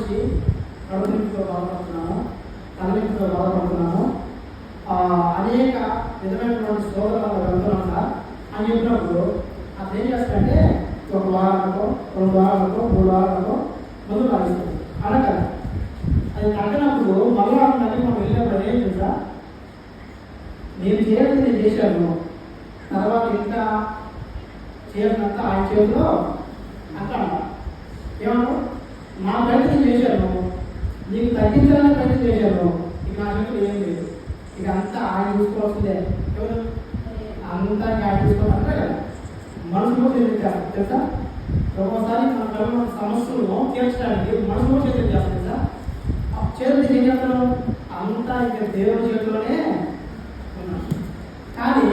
మనిషి కడుపుతో బాధపడుతున్నాను, తలనొప్పితో బాధపడుతున్నాను, అనేక విధమైనటువంటి శోధనలు వెళ్తున్నాను సార్ అని చెప్పినప్పుడు అతను ఏం చేస్తాడంటే ఒక వారాలకో 2 వారాలకో 3 వారాలకో మందు తాగిస్తుంది. అనగా అది తగ్గినప్పుడు మళ్ళీ మళ్ళీ మనం వెళ్ళినప్పుడు ఏం తెలుసా, నేను చేయాలని నేను చేశాను, తర్వాత ఇంకా చేయాలంతా ఆయన చేతిలో అంటా ఏమన్నా నా ప్రయత్నం చేశాను, నీకు తగ్గించాలని ప్రయత్నం చేశాను, ఇక నా చేతిలో ఏం లేదు, ఇక అంతా ఆయన చూసుకోవాల్సిందే. ఎవరు అంతా ఆయన చూసుకోవాలంటే కదా మనసులో చేస్తారు తెలుసా. ఒక్కోసారి మన పిల్లల సమస్యలను తీర్చడానికి మనసులో చేతులు చేస్తాం కదా, చేతులు ఏం చేస్తాను అంతా ఇక దేవుని చేతిలోనే ఉన్నాం. కానీ